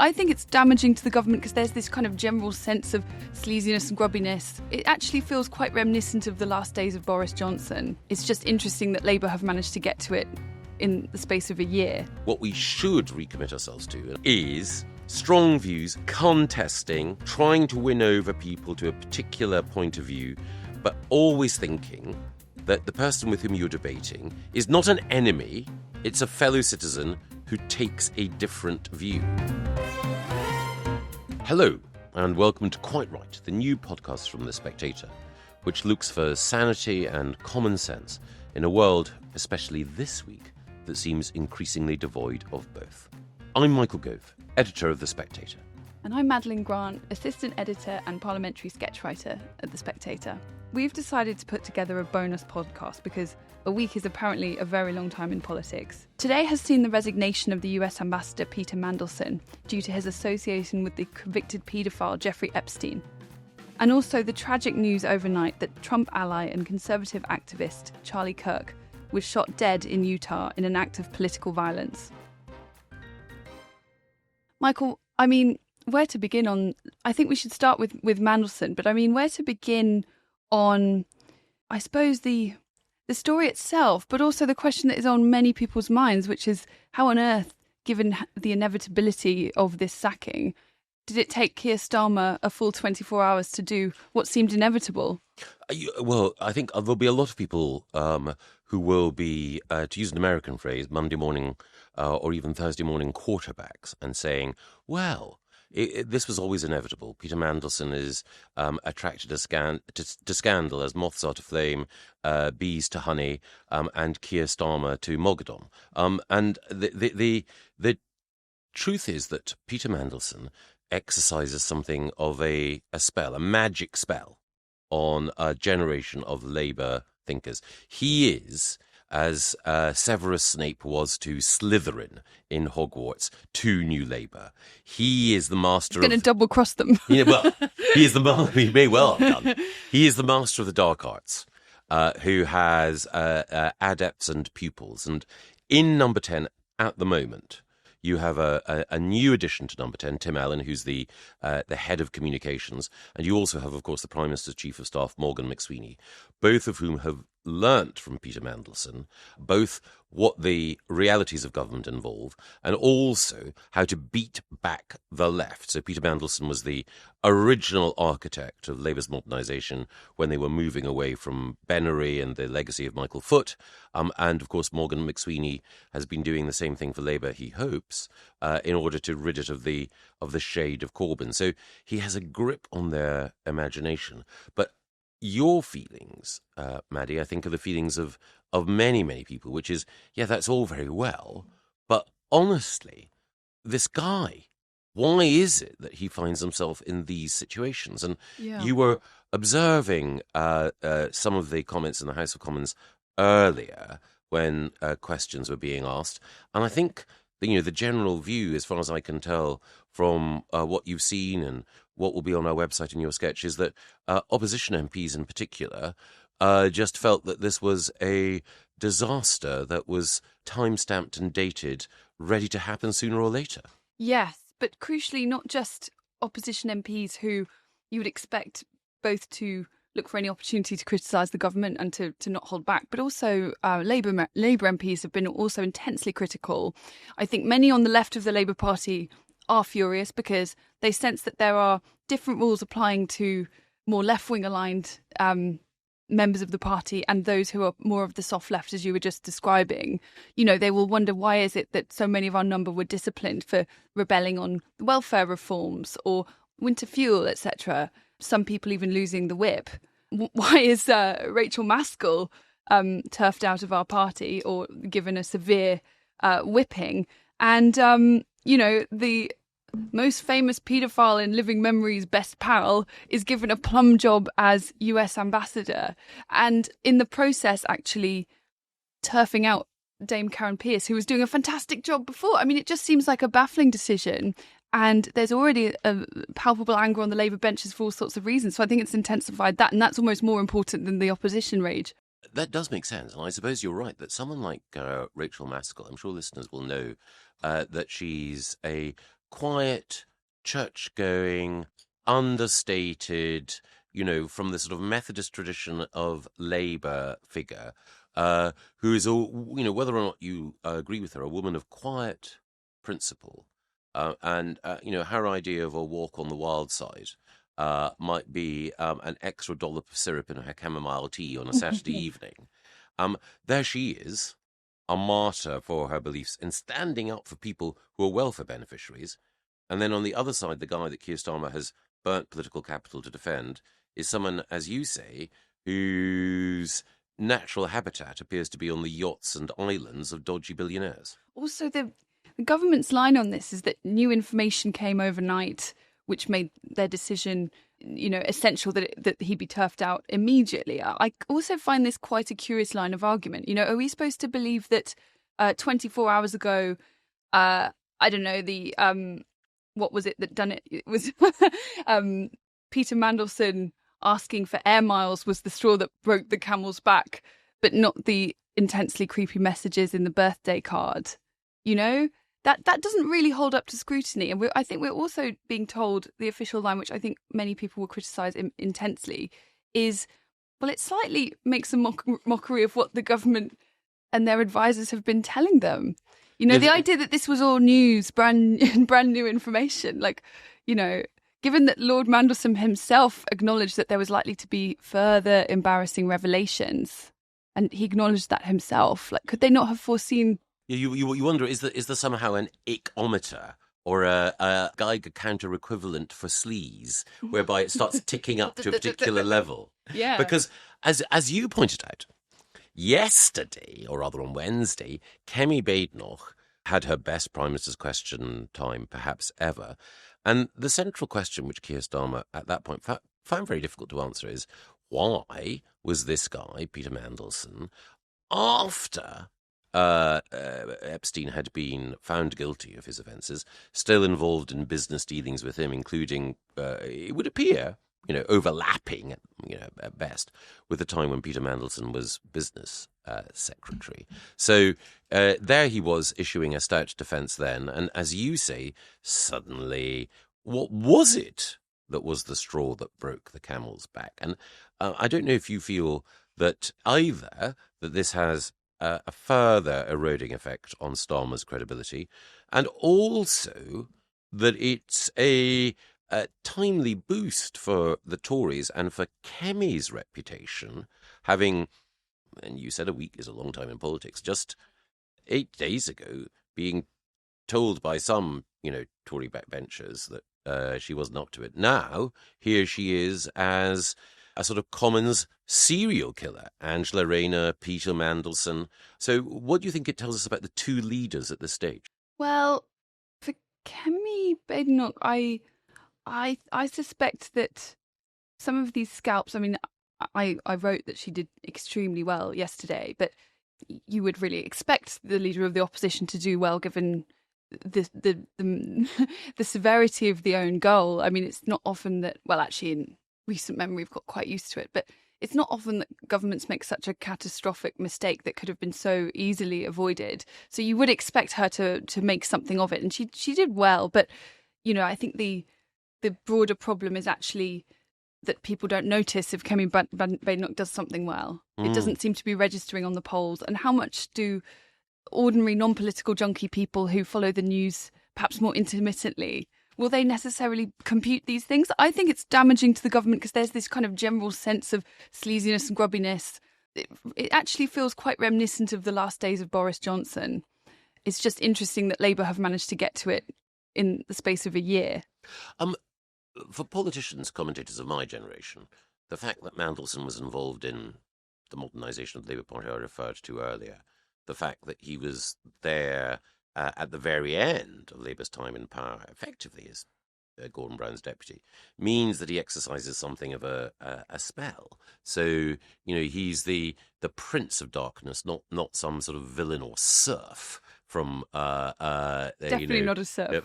I think it's damaging to the government because there's this kind of general sense of sleaziness and grubbiness. It actually feels quite reminiscent of the last days of Boris Johnson. It's just interesting that Labour have managed to get to it in the space of a year. What we should recommit ourselves to is strong views, contesting, trying to win over people to a particular point of view, but always thinking that the person with whom you're debating is not an enemy, it's a fellow citizen who takes a different view. Hello, and welcome to Quite Right, the new podcast from The Spectator, which looks for sanity and common sense in a world, especially this week, that seems increasingly devoid of both. I'm Michael Gove, editor of The Spectator. And I'm Madeline Grant, assistant editor and parliamentary sketch writer at The Spectator. We've decided to put together a bonus podcast because a week is apparently a very long time in politics. Today has seen the resignation of the US ambassador Peter Mandelson due to his association with the convicted paedophile Jeffrey Epstein. And also the tragic news overnight that Trump ally and conservative activist Charlie Kirk was shot dead in Utah in an act of political violence. Michael, where to begin on... I think we should start with Mandelson, but where to begin on, I suppose, the story itself, but also the question that is on many people's minds, which is how on earth, given the inevitability of this sacking, did it take Keir Starmer a full 24 hours to do what seemed inevitable? Well, I think there'll be a lot of people who will be, to use an American phrase, Monday morning or even Thursday morning quarterbacks and saying, well, this was always inevitable. Peter Mandelson is attracted to scandal as moths are to flame, bees to honey, and Keir Starmer to Mogadon. And the truth is that Peter Mandelson exercises something of a spell, a magic spell, on a generation of Labour thinkers. He is, as Severus Snape was to Slytherin in Hogwarts, to New Labour. He is the master of... He's going to double-cross them. He may well have done. He is the master of the dark arts, who has adepts and pupils. And in Number 10, at the moment, you have a new addition to Number 10, Tim Allen, who's the head of communications. And you also have, of course, the Prime Minister's Chief of Staff, Morgan McSweeney, both of whom have learnt from Peter Mandelson, both what the realities of government involve and also how to beat back the left. So Peter Mandelson was the original architect of Labour's modernisation when they were moving away from Bennery and the legacy of Michael Foot. And, of course, Morgan McSweeney has been doing the same thing for Labour, he hopes, in order to rid it of the shade of Corbyn. So he has a grip on their imagination. But your feelings, Maddie, I think are the feelings of many, many people, which is, yeah, that's all very well, but honestly, this guy, why is it that he finds himself in these situations? And you were observing some of the comments in the House of Commons earlier when questions were being asked, and I think the general view, as far as I can tell from what you've seen and what will be on our website in your sketch, is that opposition MPs in particular just felt that this was a disaster that was time-stamped and dated, ready to happen sooner or later. Yes, but crucially, not just opposition MPs who you would expect both to look for any opportunity to criticise the government and to not hold back, but also Labour MPs have been also intensely critical. I think many on the left of the Labour Party are furious because they sense that there are different rules applying to more left-wing aligned members of the party and those who are more of the soft left, as you were just describing. They will wonder, why is it that so many of our number were disciplined for rebelling on welfare reforms or winter fuel, etc.? Some people even losing the whip. Why is Rachel Maskell turfed out of our party or given a severe whipping? And, the most famous paedophile in living memory's best pal is given a plum job as US ambassador. And in the process, actually turfing out Dame Karen Pierce, who was doing a fantastic job before. It just seems like a baffling decision. And there's already a palpable anger on the Labour benches for all sorts of reasons. So I think it's intensified that. And that's almost more important than the opposition rage. That does make sense. And I suppose you're right that someone like Rachel Maskell, I'm sure listeners will know that she's a quiet, church-going, understated, from the sort of Methodist tradition of Labour figure, who is, whether or not you agree with her, a woman of quiet principle. And her idea of a walk on the wild side might be an extra dollop of syrup in her chamomile tea on a Saturday evening. There she is, a martyr for her beliefs and standing up for people who are welfare beneficiaries. And then on the other side, the guy that Keir Starmer has burnt political capital to defend is someone, as you say, whose natural habitat appears to be on the yachts and islands of dodgy billionaires. Also, the government's line on this is that new information came overnight, which made their decision, essential that he be turfed out immediately. I also find this quite a curious line of argument. Are we supposed to believe that 24 hours ago, I don't know, what was it that done it? It was Peter Mandelson asking for air miles was the straw that broke the camel's back, but not the intensely creepy messages in the birthday card. That doesn't really hold up to scrutiny. And I think we're also being told the official line, which I think many people will criticise intensely, is, well, it slightly makes a mockery of what the government and their advisors have been telling them. The idea that this was all news, brand new information, given that Lord Mandelson himself acknowledged that there was likely to be further embarrassing revelations, and he acknowledged that himself, could they not have foreseen? You wonder, is there somehow an ick-ometer or a Geiger counter equivalent for sleaze, whereby it starts ticking up to a particular level? Yeah. Because, as you pointed out, yesterday, or rather on Wednesday, Kemi Badenoch had her best Prime Minister's question time perhaps ever. And the central question which Keir Starmer at that point found very difficult to answer is, why was this guy, Peter Mandelson, after Epstein had been found guilty of his offences, still involved in business dealings with him, including, it would appear, overlapping, at best, with the time when Peter Mandelson was business secretary. So there he was issuing a stout defence then, and as you say, suddenly, what was it that was the straw that broke the camel's back? And I don't know if you feel that either that this has a further eroding effect on Starmer's credibility, and also that it's a timely boost for the Tories and for Kemi's reputation, having, and you said a week is a long time in politics, just 8 days ago being told by some, Tory backbenchers that she wasn't up to it. Now, here she is as a sort of Commons serial killer, Angela Rayner, Peter Mandelson. So what do you think it tells us about the two leaders at this stage? Well, for Kemi Badenoch, I suspect that some of these scalps, I wrote that she did extremely well yesterday, but you would really expect the leader of the opposition to do well given the severity of the own goal. It's not often that, well, actually in recent memory we've got quite used to it, but it's not often that governments make such a catastrophic mistake that could have been so easily avoided. So you would expect her to make something of it, and she did well. But I think the broader problem is actually that people don't notice if Kemi Badenoch does something well. It doesn't seem to be registering on the polls. And how much do ordinary non-political junkie people who follow the news perhaps more intermittently, will they necessarily compute these things? I think it's damaging to the government because there's this kind of general sense of sleaziness and grubbiness. It actually feels quite reminiscent of the last days of Boris Johnson. It's just interesting that Labour have managed to get to it in the space of a year. For politicians, commentators of my generation, the fact that Mandelson was involved in the modernisation of the Labour Party I referred to earlier, the fact that he was there at the very end of Labour's time in power, effectively as Gordon Brown's deputy, means that he exercises something of a spell. So, he's the prince of darkness, not some sort of villain or serf from definitely not a serf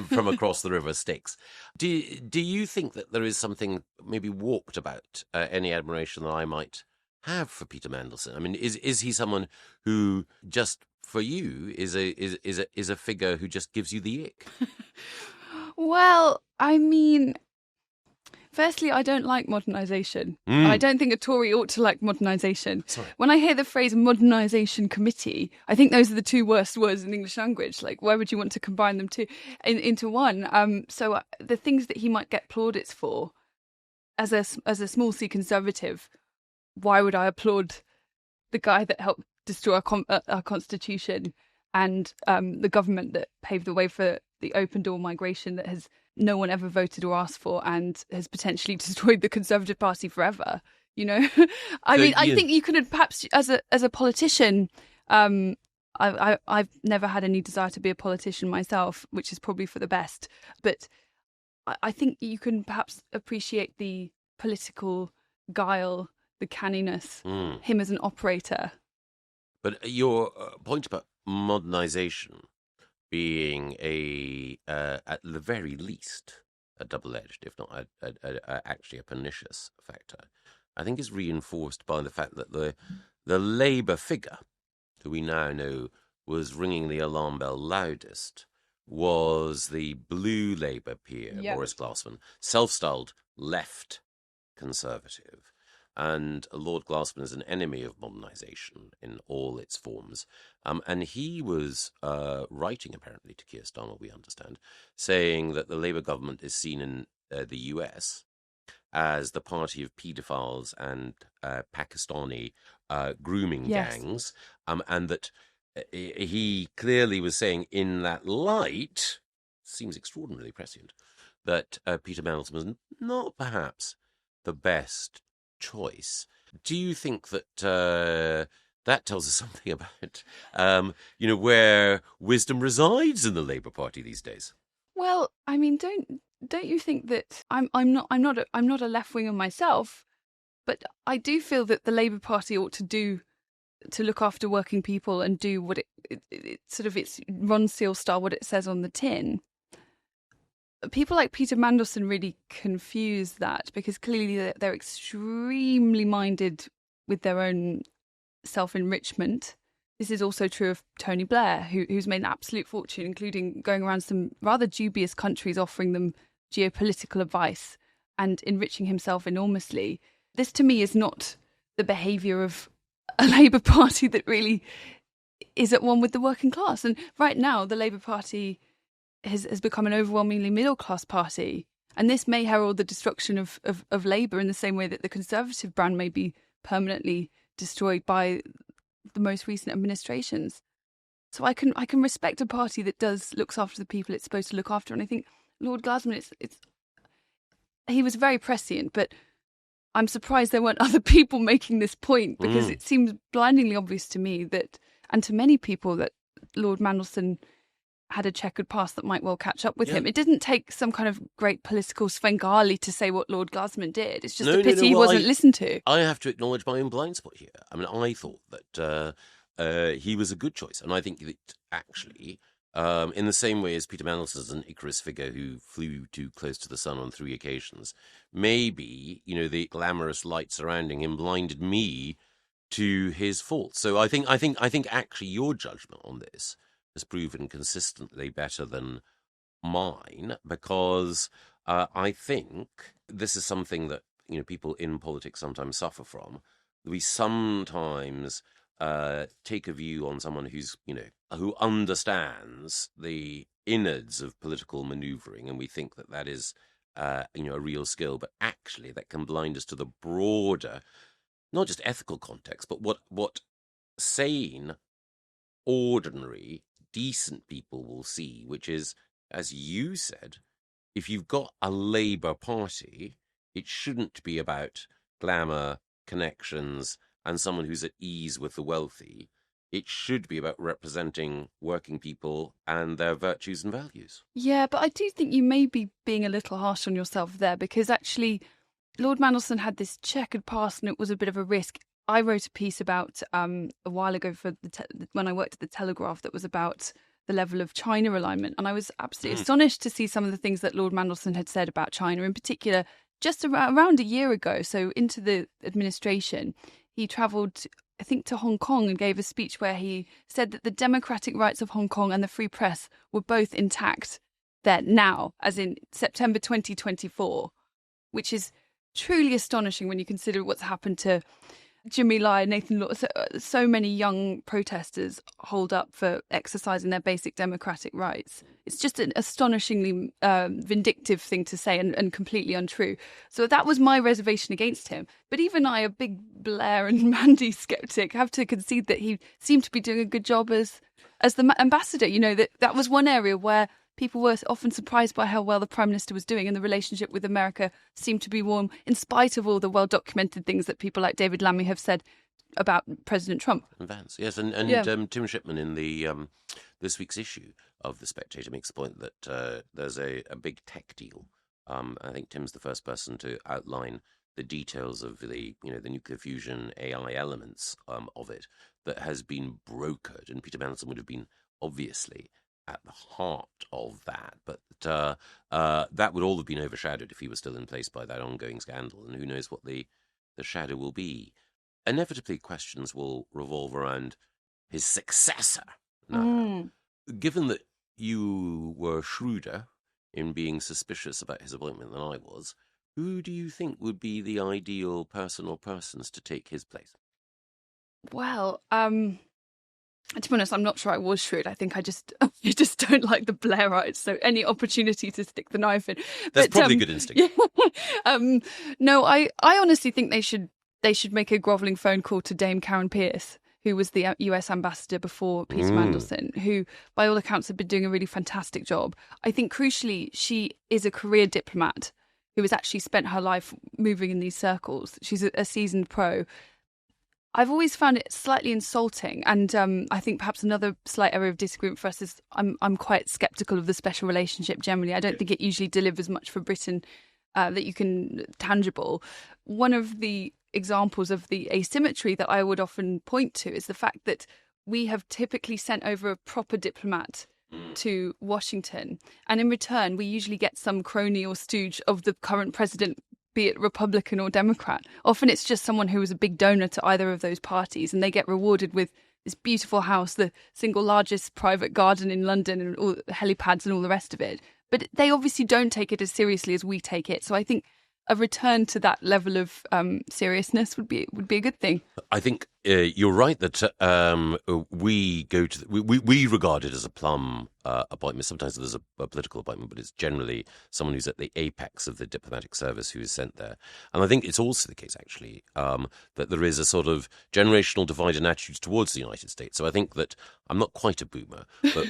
from across the river Styx. Do you think that there is something maybe warped about any admiration that I might have for Peter Mandelson? I mean, is he someone who just for you is a figure who just gives you the ick? Well, I mean, firstly, I don't like modernisation. I don't think a Tory ought to like modernisation. Sorry. When I hear the phrase modernisation committee, I think those are the two worst words in English language. Like, why would you want to combine them into one? So the things that he might get plaudits for, as a small C Conservative, why would I applaud the guy that helped destroy our constitution and the government that paved the way for the open door migration that has no one ever voted or asked for and has potentially destroyed the Conservative Party forever? You know, I think you could perhaps, as a politician, I've never had any desire to be a politician myself, which is probably for the best. But I think you can perhaps appreciate the political guile, the canniness, him as an operator. But your point about modernisation being at the very least a double-edged, if not actually a pernicious factor, I think is reinforced by the fact that the Labour figure, who we now know was ringing the alarm bell loudest, was the blue Labour peer, Boris Glassman, self-styled left Conservative. And Lord Glassman is an enemy of modernisation in all its forms. And he was writing, apparently, to Keir Starmer, we understand, saying that the Labour government is seen in the US as the party of paedophiles and Pakistani grooming gangs, and that he clearly was saying in that light, seems extraordinarily prescient, that Peter Mandelson was not perhaps the best choice. Do you think that that tells us something about where wisdom resides in the Labour Party these days? Well, I mean, don't you think that I'm not a left winger myself, but I do feel that the Labour Party ought to look after working people and do what it sort of, it's Ron Seal style, what it says on the tin. People like Peter Mandelson really confuse that, because clearly they're extremely minded with their own self-enrichment. This is also true of Tony Blair, who's made an absolute fortune, including going around some rather dubious countries offering them geopolitical advice and enriching himself enormously. This, to me, is not the behaviour of a Labour Party that really is at one with the working class. And right now, the Labour Party has become an overwhelmingly middle-class party. And this may herald the destruction of Labour in the same way that the Conservative brand may be permanently destroyed by the most recent administrations. So I can respect a party that looks after the people it's supposed to look after. And I think Lord Glassman, he was very prescient, but I'm surprised there weren't other people making this point, because it seems blindingly obvious to me that, and to many people, that Lord Mandelson had a checkered past that might well catch up with him. It didn't take some kind of great political Svengali to say what Lord Glassman did. It's just a pity he wasn't listened to. I have to acknowledge my own blind spot here. I mean, I thought that he was a good choice. And I think that actually, in the same way as Peter Mandelson is an Icarus figure who flew too close to the sun on 3 occasions, maybe, the glamorous light surrounding him blinded me to his faults. So I think actually your judgment on this has proven consistently better than mine, because I think this is something that people in politics sometimes suffer from. We sometimes take a view on someone who understands the innards of political manoeuvring, and we think that is a real skill, but actually that can blind us to the broader, not just ethical context, but what sane, ordinary, decent people will see, which is, as you said, if you've got a Labour Party, it shouldn't be about glamour, connections, and someone who's at ease with the wealthy. It should be about representing working people and their virtues and values. Yeah, but I do think you may be being a little harsh on yourself there, because actually Lord Mandelson had this checkered past and it was a bit of a risk. I wrote a piece about a while ago for when I worked at the Telegraph that was about the level of China alignment. And I was absolutely astonished to see some of the things that Lord Mandelson had said about China, in particular, just around a year ago, so into the administration. he travelled, I think, to Hong Kong and gave a speech where he said that the democratic rights of Hong Kong and the free press were both intact there now, as in September 2024, which is truly astonishing when you consider what's happened to Jimmy Lai, Nathan Law. So many young protesters hold up for exercising their basic democratic rights. It's just an astonishingly vindictive thing to say and completely untrue. So that was my reservation against him. But even I, a big Blair and Mandy skeptic, have to concede that he seemed to be doing a good job as the ambassador. You know, that was one area where people were often surprised by how well the Prime Minister was doing, and the relationship with America seemed to be warm, in spite of all the well-documented things that people like David Lammy have said about President Trump. And Vance, yes, and Tim Shipman in the this week's issue of The Spectator makes the point that there's a big tech deal. I think Tim's the first person to outline the details of the nuclear fusion AI elements of it that has been brokered, and Peter Mandelson would have been obviously at the heart of that, but that would all have been overshadowed if he was still in place by that ongoing scandal, and who knows what the shadow will be. Inevitably, questions will revolve around his successor. Now, given that you were shrewder in being suspicious about his appointment than I was, who do you think would be the ideal person or persons to take his place? Well, to be honest, I'm not sure I was shrewd. I think I just don't like the Blairites. So any opportunity to stick the knife in. That's probably good instinct. Yeah. No, I honestly think they should make a grovelling phone call to Dame Karen Pierce, who was the US ambassador before Peter Mandelson, who, by all accounts, had been doing a really fantastic job. I think, crucially, she is a career diplomat who has actually spent her life moving in these circles. She's a seasoned pro. I've always found it slightly insulting, and I think perhaps another slight area of disagreement for us is I'm quite sceptical of the special relationship generally. I don't think it usually delivers much for Britain that you can tangible. One of the examples of the asymmetry that I would often point to is the fact that we have typically sent over a proper diplomat to Washington, and in return we usually get some crony or stooge of the current president, be it Republican or Democrat. Often it's just someone who was a big donor to either of those parties, and they get rewarded with this beautiful house, the single largest private garden in London, and all the helipads and all the rest of it. But they obviously don't take it as seriously as we take it. So I think a return to that level of seriousness would be a good thing. I think you're right that we regard it as a plum appointment. Sometimes there's a political appointment, but it's generally someone who's at the apex of the diplomatic service who is sent there. And I think it's also the case, actually, that there is a sort of generational divide in attitudes towards the United States. So I think that I'm not quite a boomer, but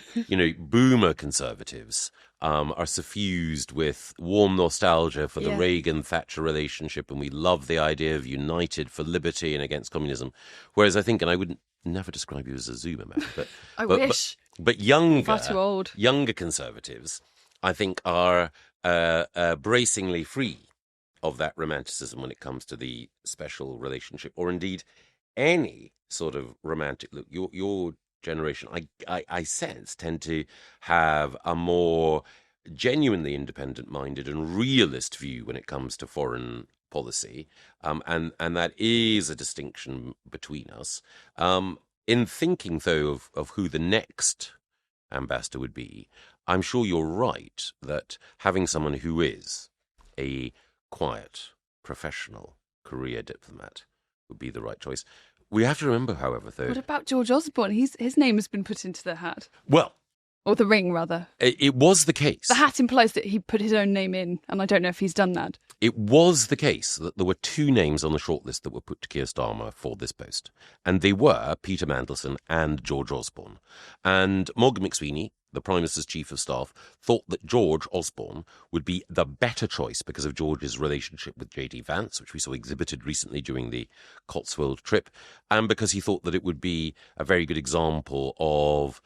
boomer conservatives are suffused with warm nostalgia for the Reagan-Thatcher relationship, and we love the idea of united for liberty and against communism. Whereas I think, and I would never describe you as a Zoomer, man, but I wish. But younger, far too old. Younger conservatives, I think, are bracingly free of that romanticism when it comes to the special relationship, or indeed any sort of romantic look. Your generation, I sense, tend to have a more genuinely independent-minded and realist view when it comes to foreign policy, and that is a distinction between us. In thinking, though, of who the next ambassador would be, I'm sure you're right that having someone who is a quiet, professional career diplomat would be the right choice. We have to remember, however, though... What about George Osborne? His name has been put into the hat. Well... Or the ring, rather. It was the case. The hat implies that he put his own name in, and I don't know if he's done that. It was the case that there were two names on the shortlist that were put to Keir Starmer for this post. And they were Peter Mandelson and George Osborne. And Morgan McSweeney, the Prime Minister's Chief of Staff, thought that George Osborne would be the better choice because of George's relationship with J.D. Vance, which we saw exhibited recently during the Cotswold trip, and because he thought that it would be a very good example of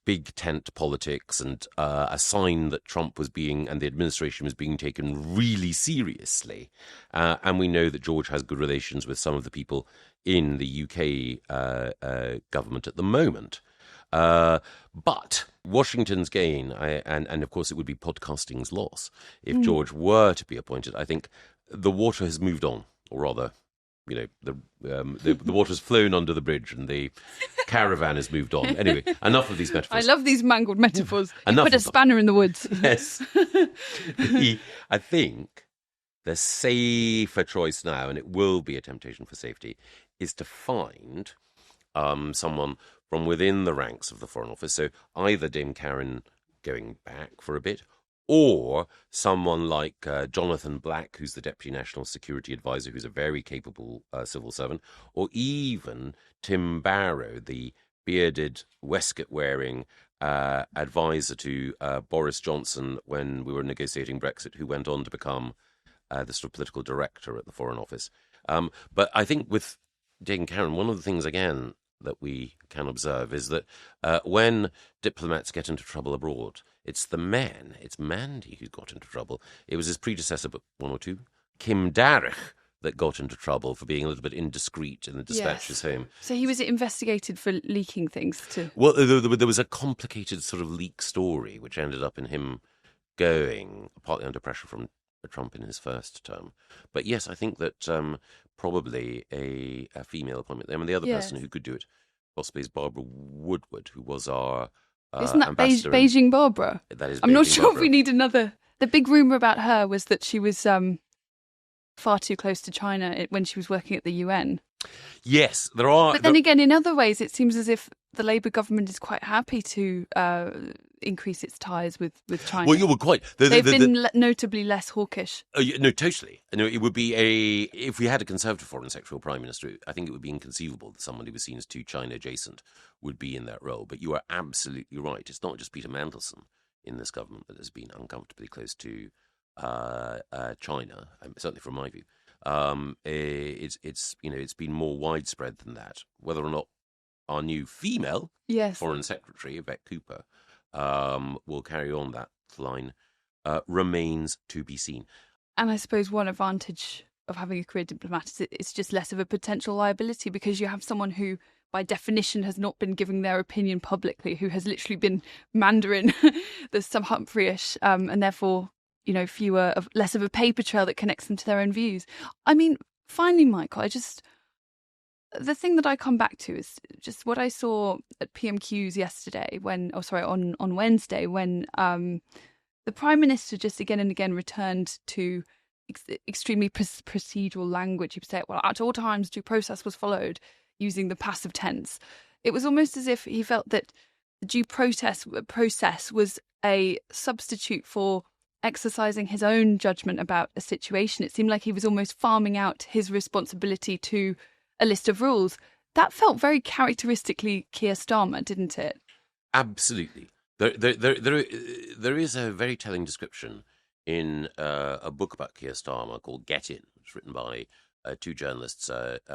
big tent politics and a sign that Trump was being, and the administration was being taken really seriously. And we know that George has good relations with some of the people in the UK government at the moment. But Washington's gain, and of course it would be podcasting's loss, if George were to be appointed. I think the water has moved on, or rather the water's flown under the bridge and the caravan has moved on. Anyway, enough of these metaphors. I love these mangled metaphors. You Enough put a of them. spanner in the woods. Yes. I think the safer choice now, and it will be a temptation for safety, is to find someone from within the ranks of the Foreign Office. So either Dame Karen going back for a bit, or someone like Jonathan Black, who's the Deputy National Security Advisor, who's a very capable civil servant, or even Tim Barrow, the bearded, waistcoat-wearing advisor to Boris Johnson when we were negotiating Brexit, who went on to become the sort of political director at the Foreign Office. But I think with Dame Karen, one of the things, again, that we can observe is that when diplomats get into trouble abroad, it's the men, it's Mandy who got into trouble. It was his predecessor, but one or two, Kim Darragh, that got into trouble for being a little bit indiscreet in the dispatches home. So he was investigated for leaking things to... Well, there was a complicated sort of leak story which ended up in him going, partly under pressure from Trump in his first term. But yes, I think that probably a female appointment. I mean, the other person who could do it possibly is Barbara Woodward, who was our Isn't that ambassador Beijing Barbara? That is I'm not Beijing sure Barbara. if we need another... The big rumour about her was that she was far too close to China when she was working at the UN. Yes, there are... But then again, in other ways, it seems as if the Labour government is quite happy to increase its ties with China. Well, you were quite... They've been notably less hawkish. No, totally. No, it would be if we had a Conservative Foreign Secretary or Prime Minister, I think it would be inconceivable that someone who was seen as too China adjacent would be in that role. But you are absolutely right. It's not just Peter Mandelson in this government that has been uncomfortably close to China, certainly from my view. It's been more widespread than that. Whether or not our new female Foreign Secretary, Yvette Cooper, will carry on that line remains to be seen. And I suppose one advantage of having a career diplomat is it's just less of a potential liability, because you have someone who, by definition, has not been giving their opinion publicly, who has literally been Mandarin, the some Humphrey-ish, and therefore, less of a paper trail that connects them to their own views. I mean, finally, Michael, the thing that I come back to is just what I saw at PMQs yesterday on Wednesday, when the Prime Minister just again and again returned to extremely procedural language. He would say, well, at all times due process was followed, using the passive tense. It was almost as if he felt that the due process was a substitute for exercising his own judgment about a situation. It seemed like he was almost farming out his responsibility to a list of rules. That felt very characteristically Keir Starmer, didn't it? Absolutely. There is a very telling description in a book about Keir Starmer called Get In. It's written by two journalists,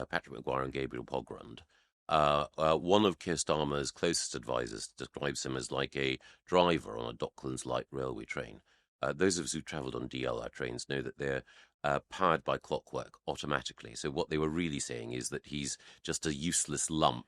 Patrick Maguire and Gabriel Pogrund. One of Keir Starmer's closest advisors describes him as like a driver on a Docklands light railway train. Those of us who travelled on DLR trains know that they're powered by clockwork automatically. So what they were really saying is that he's just a useless lump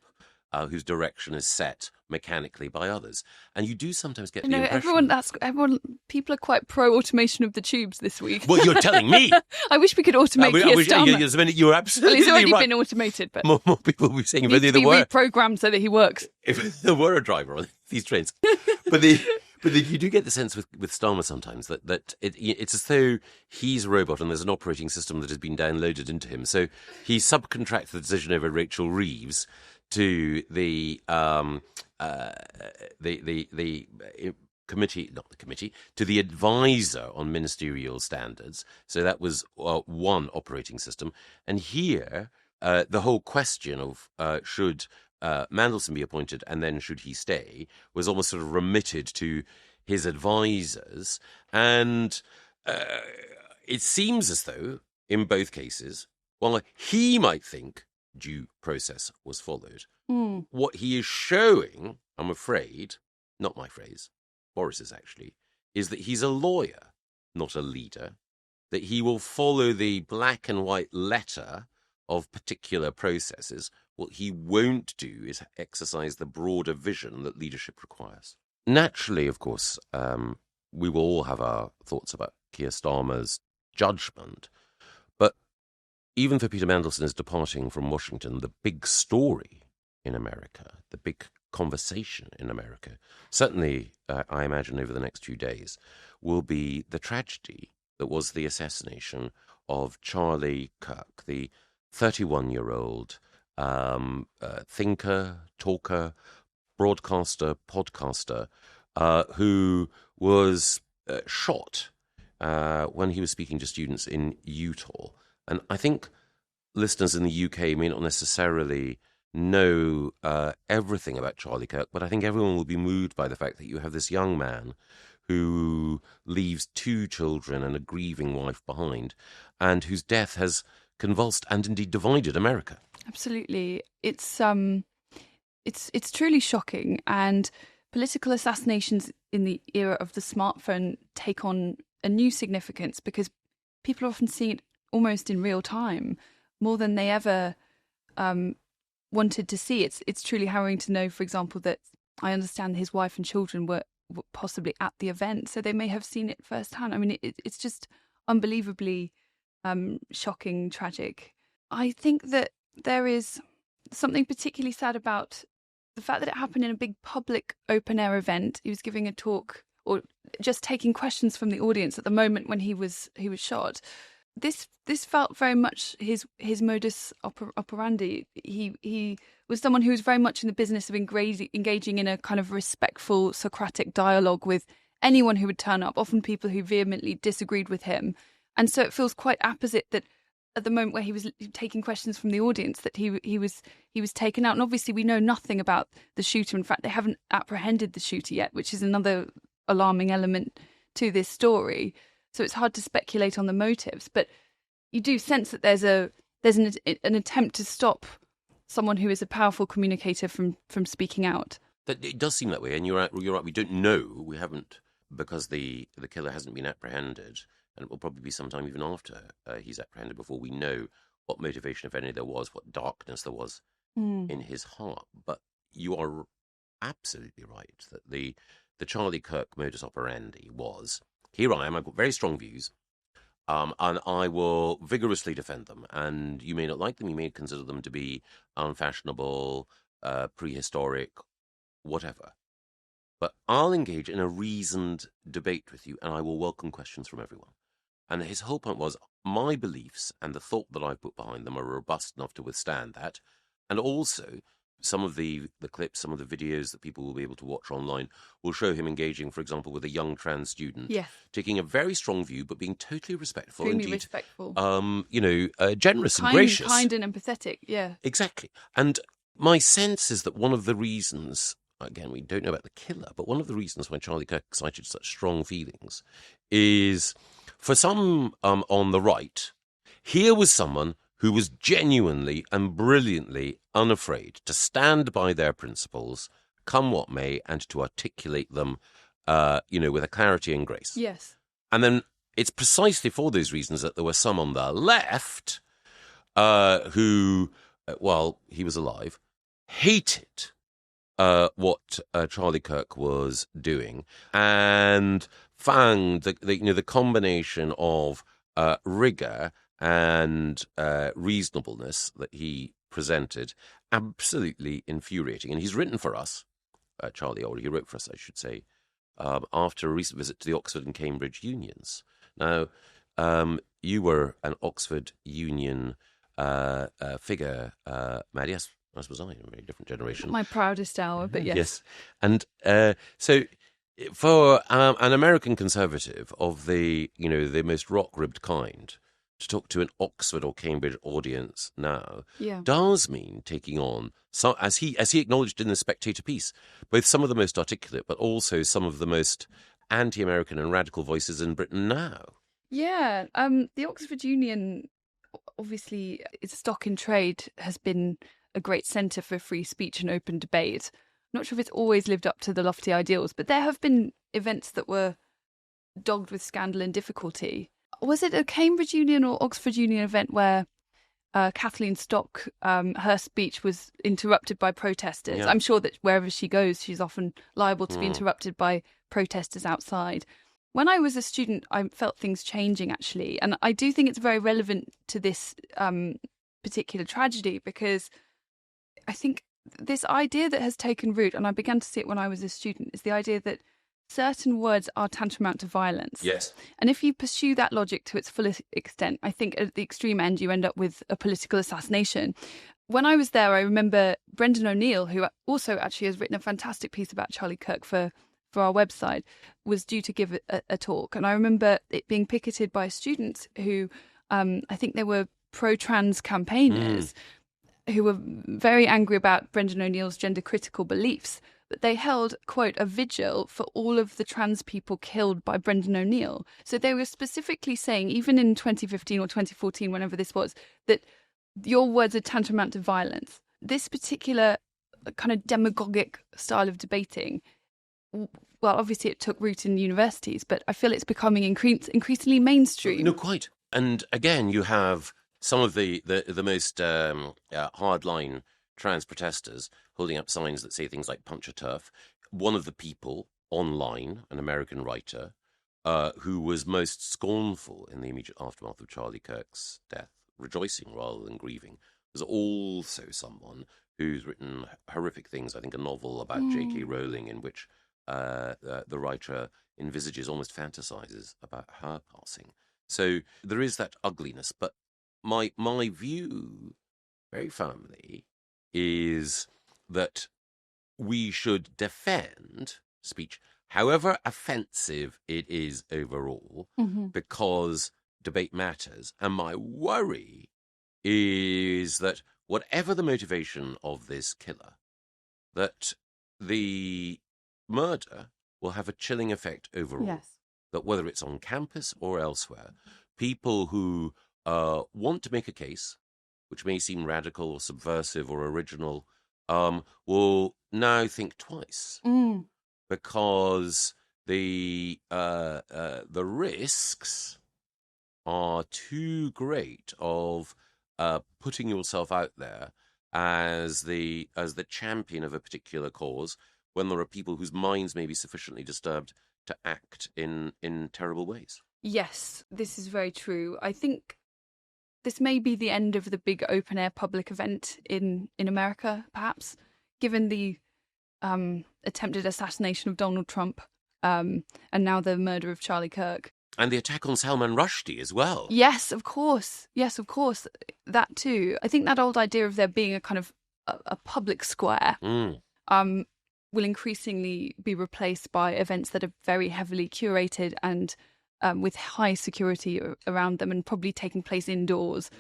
whose direction is set mechanically by others. And you do sometimes get the impression... People are quite pro-automation of the tubes this week. Well, you're telling me. I wish we could automate Keir Starmer. You're absolutely he's already right. been automated, but more people will be saying if needs only to there be were reprogrammed so that he works. If there were a driver on these trains. But you do get the sense with Starmer sometimes that it's as though he's a robot and there's an operating system that has been downloaded into him. So he subcontracts the decision over Rachel Reeves to the committee, to the advisor on ministerial standards. So that was one operating system. And here, the whole question of should Mandelson be appointed and then should he stay was almost sort of remitted to his advisors. And it seems as though, in both cases, while he might think due process was followed, what he is showing, I'm afraid, not my phrase, Boris's actually, is that he's a lawyer, not a leader, that he will follow the black and white letter of particular processes. What he won't do is exercise the broader vision that leadership requires. Naturally, of course, we will all have our thoughts about Keir Starmer's judgment, but even though Peter Mandelson is departing from Washington, the big story in America, the big conversation in America, certainly I imagine over the next few days, will be the tragedy that was the assassination of Charlie Kirk, the 31-year-old thinker, talker, broadcaster, podcaster, who was shot when he was speaking to students in Utah. And I think listeners in the UK may not necessarily know everything about Charlie Kirk, but I think everyone will be moved by the fact that you have this young man who leaves 2 children and a grieving wife behind, and whose death has convulsed and indeed divided America. Absolutely. It's truly shocking, and political assassinations in the era of the smartphone take on a new significance because people are often seeing it almost in real time, more than they ever wanted to see. It's truly harrowing to know, for example, that I understand his wife and children were possibly at the event, so they may have seen it firsthand. I mean, it's just unbelievably shocking, tragic. I think that there is something particularly sad about the fact that it happened in a big public open-air event. He was giving a talk or just taking questions from the audience at the moment when he was shot. This felt very much his modus operandi. He was someone who was very much in the business of engaging in a kind of respectful Socratic dialogue with anyone who would turn up, often people who vehemently disagreed with him. And so it feels quite apposite that at the moment where he was taking questions from the audience that he was taken out. And obviously we know nothing about the shooter. In fact, they haven't apprehended the shooter yet, which is another alarming element to this story. So it's hard to speculate on the motives, but you do sense that there's an attempt to stop someone who is a powerful communicator from speaking out. It does seem that way, and you're right. We don't know. We haven't, because the killer hasn't been apprehended, and it will probably be sometime even after he's apprehended before we know what motivation, if any, there was, what darkness there was in his heart. But you are absolutely right that the Charlie Kirk modus operandi was, here I am, I've got very strong views, and I will vigorously defend them. And you may not like them, you may consider them to be unfashionable, prehistoric, whatever. But I'll engage in a reasoned debate with you, and I will welcome questions from everyone. And his whole point was, my beliefs and the thought that I've put behind them are robust enough to withstand that. And also, some of the clips, some of the videos that people will be able to watch online will show him engaging, for example, with a young trans student, taking a very strong view, but being totally respectful, extremely indeed, respectful, generous and gracious, kind and empathetic. Yeah, exactly. And my sense is that one of the reasons, again, we don't know about the killer, but one of the reasons why Charlie Kirk excited such strong feelings is, for some on the right, here was someone who was genuinely and brilliantly unafraid to stand by their principles, come what may, and to articulate them, with a clarity and grace. Yes. And then it's precisely for those reasons that there were some on the left who, while he was alive, hated what Charlie Kirk was doing, and found the combination of rigor and reasonableness that he presented absolutely infuriating. And he's written for us, Charlie, or he wrote for us, I should say, after a recent visit to the Oxford and Cambridge unions. Now, you were an Oxford Union figure, Maddie. Yes, as was I, a very different generation. My proudest hour, but yes. Yes. And so for an American conservative of the most rock-ribbed kind, to talk to an Oxford or Cambridge audience now does mean taking on, some, as he acknowledged in the Spectator piece, both some of the most articulate but also some of the most anti-American and radical voices in Britain now. Yeah. The Oxford Union, obviously, its stock in trade has been a great centre for free speech and open debate. I'm not sure if it's always lived up to the lofty ideals, but there have been events that were dogged with scandal and difficulty. Was it a Cambridge Union or Oxford Union event where Kathleen Stock, her speech was interrupted by protesters? Yeah. I'm sure that wherever she goes, she's often liable to be interrupted by protesters outside. when I was a student, I felt things changing, actually. And I do think it's very relevant to this particular tragedy, because I think this idea that has taken root, and I began to see it when I was a student, is the idea that certain words are tantamount to violence. Yes. And if you pursue that logic to its fullest extent, I think at the extreme end, you end up with a political assassination. When I was there, I remember Brendan O'Neill, who also actually has written a fantastic piece about Charlie Kirk for our website, was due to give a talk. And I remember it being picketed by students who, I think they were pro-trans campaigners, who were very angry about Brendan O'Neill's gender-critical beliefs. But they held, quote, a vigil for all of the trans people killed by Brendan O'Neill. So they were specifically saying, even in 2015 or 2014, whenever this was, that your words are tantamount to violence. This particular kind of demagogic style of debating, well, obviously it took root in universities, but I feel it's becoming increasingly mainstream. No, quite. And again, you have some of the most hardline trans protesters holding up signs that say things like "punch a turf." One of the people online, an American writer, who was most scornful in the immediate aftermath of Charlie Kirk's death, rejoicing rather than grieving, was also someone who's written horrific things. I think a novel about J.K. Rowling in which the writer envisages, almost fantasizes about her passing. So there is that ugliness. But my view, very firmly, is that we should defend speech, however offensive it is overall, because debate matters. And my worry is that whatever the motivation of this killer, that the murder will have a chilling effect overall. Yes. That whether it's on campus or elsewhere, people who want to make a case, which may seem radical or subversive or original, will now think twice, because the risks are too great of putting yourself out there as the champion of a particular cause, when there are people whose minds may be sufficiently disturbed to act in terrible ways. Yes, this is very true. I think this may be the end of the big open-air public event in America, perhaps, given the attempted assassination of Donald Trump and now the murder of Charlie Kirk. And the attack on Salman Rushdie as well. Yes, of course. That too. I think that old idea of there being a kind of a public square will increasingly be replaced by events that are very heavily curated and with high security around them, and probably taking place indoors,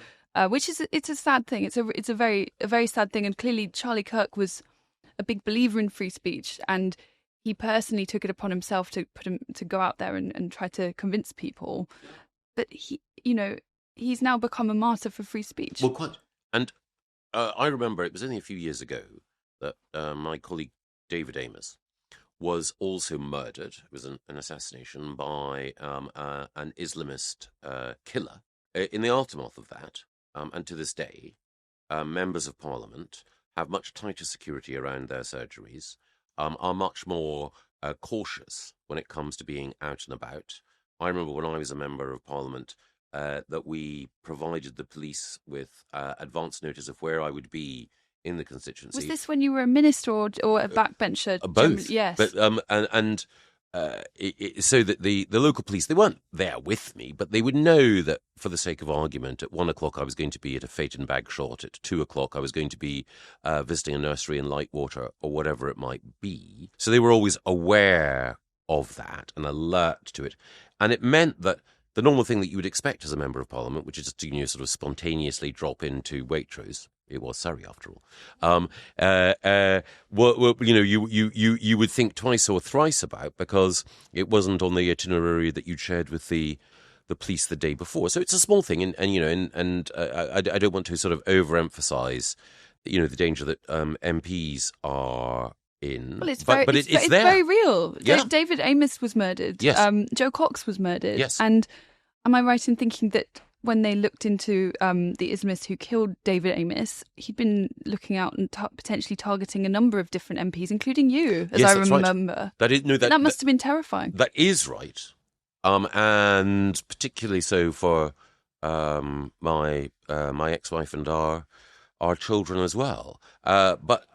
which it's a sad thing. It's a very sad thing. And clearly, Charlie Kirk was a big believer in free speech, and he personally took it upon himself to go out there and try to convince people. But he's now become a martyr for free speech. Well, quite. And I remember it was only a few years ago that my colleague David Amos was also murdered. It was an assassination by an Islamist killer. In the aftermath of that, and to this day, members of Parliament have much tighter security around their surgeries, are much more cautious when it comes to being out and about. I remember when I was a member of Parliament that we provided the police with advance notice of where I would be in the constituency. Was this when you were a minister or a backbencher? Both. Yes. But so that the local police, they weren't there with me, but they would know that for the sake of argument, at 1 o'clock I was going to be at a Fate and Bag shot, at 2 o'clock I was going to be visiting a nursery in Lightwater, or whatever it might be. So they were always aware of that and alert to it. And it meant that the normal thing that you would expect as a member of Parliament, which is to sort of spontaneously drop into Waitrose. It was Surrey, after all. You would think twice or thrice about, because it wasn't on the itinerary that you'd shared with the police the day before. So it's a small thing, and I don't want to sort of overemphasise, the danger that MPs are in. Well, it's there. very real. Yeah. David Amos was murdered. Yes. Joe Cox was murdered. Yes. And am I right in thinking that when they looked into the Islamists who killed David Amos, he'd been looking out and potentially targeting a number of different MPs, including you, as yes, I that's remember. Right. That must have been terrifying. That is right. and particularly so for my ex-wife and our children as well. But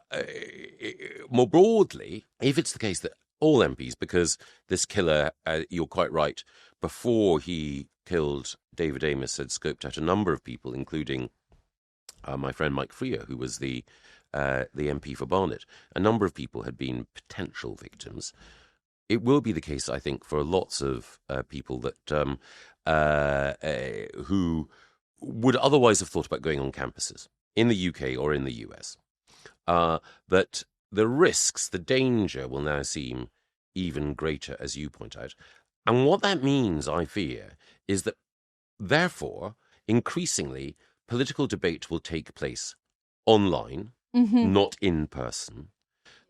more broadly, if it's the case that all MPs, because this killer, you're quite right, before he killed David Amess, had scoped out a number of people, including my friend Mike Freer, who was the MP for Barnet. A number of people had been potential victims. It will be the case, I think, for lots of people that who would otherwise have thought about going on campuses in the UK or in the US, that the risks, the danger will now seem even greater, as you point out. And what that means, I fear, is that, therefore, increasingly, political debate will take place online, not in person,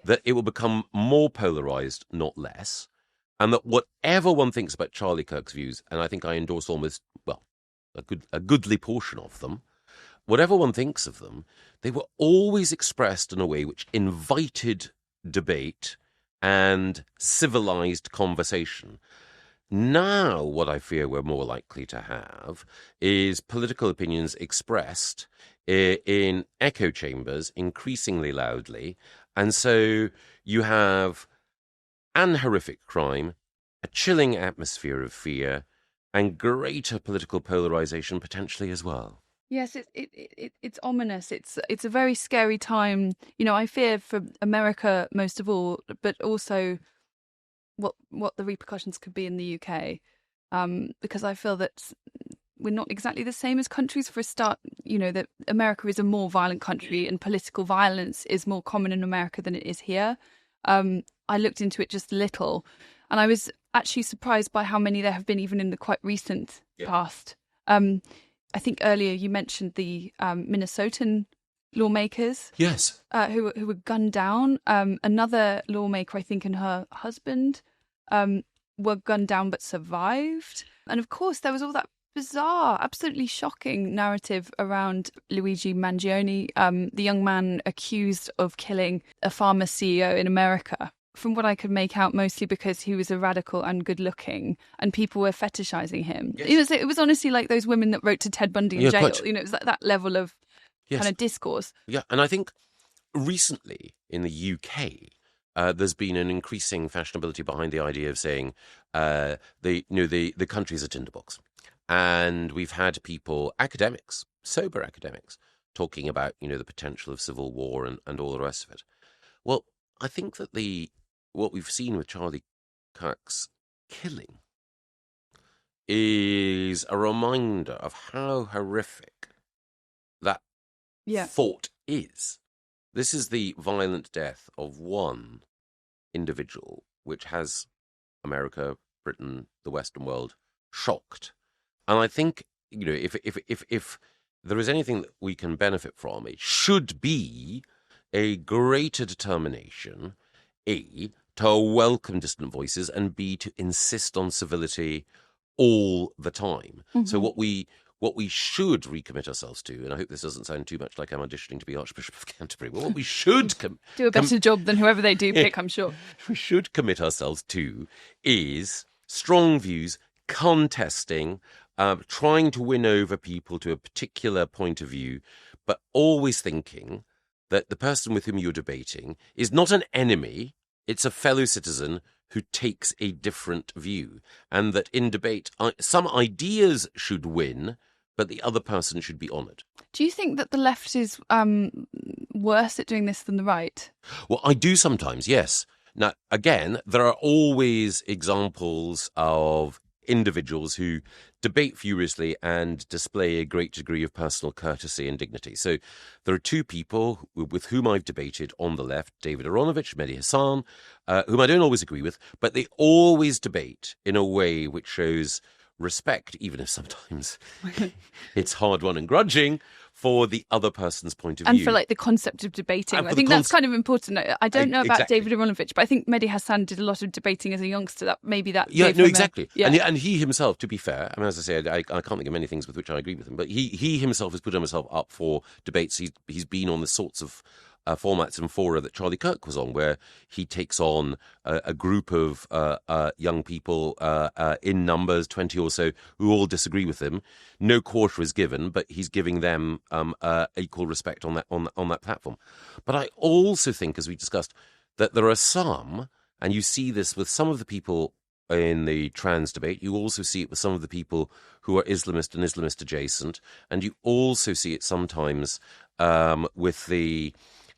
that it will become more polarised, not less, and that whatever one thinks about Charlie Kirk's views, and I think I endorse almost, well, a goodly portion of them, whatever one thinks of them, they were always expressed in a way which invited debate and civilised conversation. Now, what I fear we're more likely to have is political opinions expressed in echo chambers increasingly loudly. And so you have an horrific crime, a chilling atmosphere of fear, and greater political polarisation potentially as well. Yes, it's ominous. It's a very scary time. You know, I fear for America most of all, but also what the repercussions could be in the UK, because I feel that we're not exactly the same as countries. For a start, you know, that America is a more violent country and political violence is more common in America than it is here. I looked into it just a little, and I was actually surprised by how many there have been even in the quite recent past. I think earlier you mentioned the Minnesotan lawmakers. Yes. Who were gunned down. Another lawmaker, I think, and her husband were gunned down but survived. And of course, there was all that bizarre, absolutely shocking narrative around Luigi Mangione, the young man accused of killing a pharma CEO in America. From what I could make out, mostly because he was a radical and good looking, and people were fetishizing him. Yes. It was honestly like those women that wrote to Ted Bundy in jail. Quite. You know, it was that level of kind of discourse. Yeah, and I think recently in the UK, there's been an increasing fashionability behind the idea of saying the country's a tinderbox, and we've had people, academics, sober academics, talking about the potential of civil war and all the rest of it. Well, I think that what we've seen with Charlie Kirk's killing is a reminder of how horrific that thought is. This is the violent death of one individual, which has America, Britain, the Western world shocked. And I think, if there is anything that we can benefit from, it should be a greater determination, A, to welcome distant voices, and B, to insist on civility all the time. Mm-hmm. So what we should recommit ourselves to, and I hope this doesn't sound too much like I'm auditioning to be Archbishop of Canterbury, but what we should do a better job than whoever they do pick, I'm sure. We should commit ourselves to is strong views, contesting, trying to win over people to a particular point of view, but always thinking that the person with whom you're debating is not an enemy, it's a fellow citizen who takes a different view, and that in debate, some ideas should win, but the other person should be honoured. Do you think that the left is worse at doing this than the right? Well, I do sometimes, yes. Now, again, there are always examples of individuals who debate furiously and display a great degree of personal courtesy and dignity. So there are two people with whom I've debated on the left, David Aronovich, Mehdi Hassan, whom I don't always agree with, but they always debate in a way which shows respect, even if sometimes it's hard-won and grudging, for the other person's point of view. And for the concept of debating. I think that's kind of important. I don't know about David Aronovich, but I think Mehdi Hassan did a lot of debating as a youngster. Exactly. And he himself, to be fair, I mean, as I say, I can't think of many things with which I agree with him, but he himself has put himself up for debates. He's been on the sorts of formats in fora that Charlie Kirk was on, where he takes on a group of young people in numbers, 20 or so, who all disagree with him. No quarter is given, but he's giving them equal respect on that platform. But I also think, as we discussed, that there are some, and you see this with some of the people in the trans debate, you also see it with some of the people who are Islamist and Islamist adjacent, and you also see it sometimes with the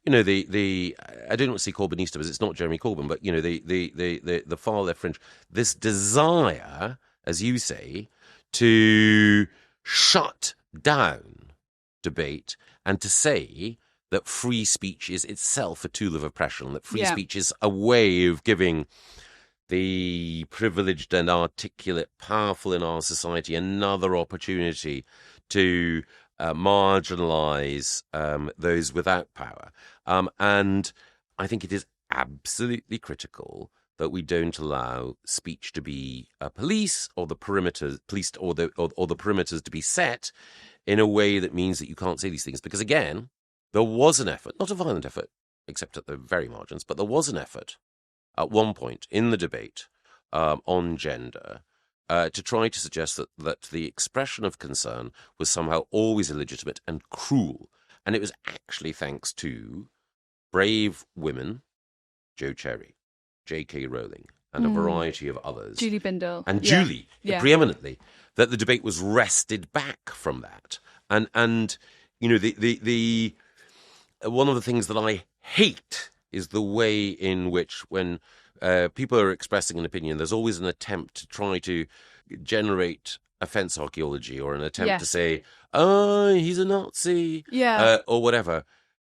I don't want to say Corbynista, because it's not Jeremy Corbyn, but the far left fringe, this desire, as you say, to shut down debate and to say that free speech is itself a tool of oppression, that free speech is a way of giving the privileged and articulate, powerful in our society another opportunity to marginalise those without power. And I think it is absolutely critical that we don't allow speech to be police or the perimeters to be set in a way that means that you can't say these things. Because again, there was an effort, not a violent effort, except at the very margins, but there was an effort at one point in the debate on gender to try to suggest that the expression of concern was somehow always illegitimate and cruel. And it was actually thanks to brave women, Joe Cherry, J.K. Rowling, and a variety of others. Julie Bindel. And Julie, preeminently, that the debate was wrested back from that. And the one of the things that I hate is the way in which, when people are expressing an opinion, there's always an attempt to try to generate offence archaeology, or an attempt to say, he's a Nazi, or whatever.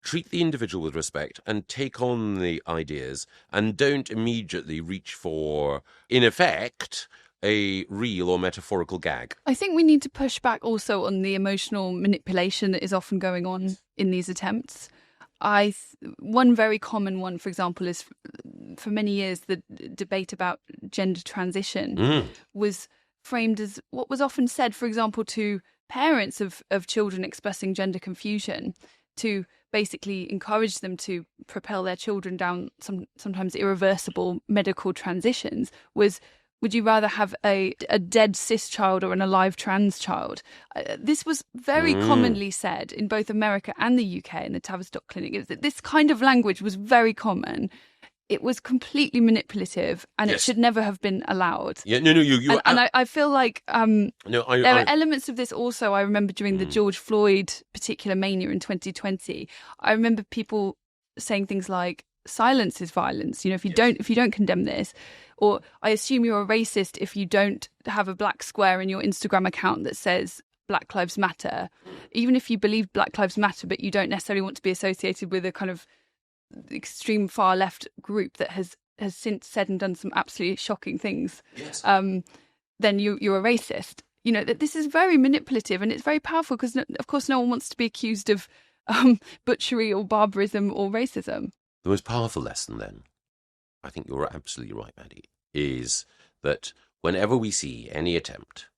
Treat the individual with respect and take on the ideas, and don't immediately reach for, in effect, a real or metaphorical gag. I think we need to push back also on the emotional manipulation that is often going on in these attempts. One very common one, for example, is for many years the debate about gender transition was framed as what was often said, for example, to parents of children expressing gender confusion, to basically encourage them to propel their children down sometimes irreversible medical transitions, was, would you rather have a dead cis child or an alive trans child? This was very commonly said in both America and the UK in the Tavistock Clinic. This kind of language was very common. It was completely manipulative, and it should never have been allowed. Yeah, no, you. And I feel like there are elements of this also. I remember during the George Floyd particular mania in 2020. I remember people saying things like, "Silence is violence." If you don't condemn this, or I assume you're a racist if you don't have a black square in your Instagram account that says Black Lives Matter. Even if you believe Black Lives Matter, but you don't necessarily want to be associated with a kind of extreme far left group that has since said and done some absolutely shocking things, then you're a racist. This is very manipulative, and it's very powerful because, of course, no one wants to be accused of butchery or barbarism or racism. The most powerful lesson, then, I think you're absolutely right, Maddie, is that whenever we see any attempt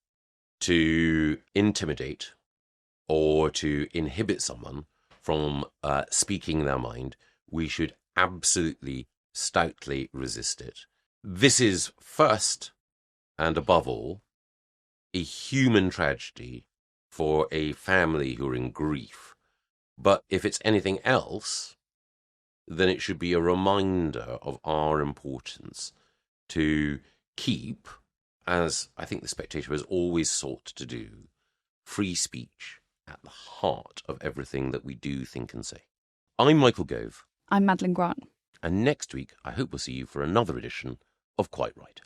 to intimidate or to inhibit someone from speaking their mind, we should absolutely, stoutly resist it. This is first and above all a human tragedy for a family who are in grief. But if it's anything else, then it should be a reminder of our importance to keep, as I think the Spectator has always sought to do, free speech at the heart of everything that we do, think and say. I'm Michael Gove. I'm Madeline Grant. And next week, I hope we'll see you for another edition of Quite Right.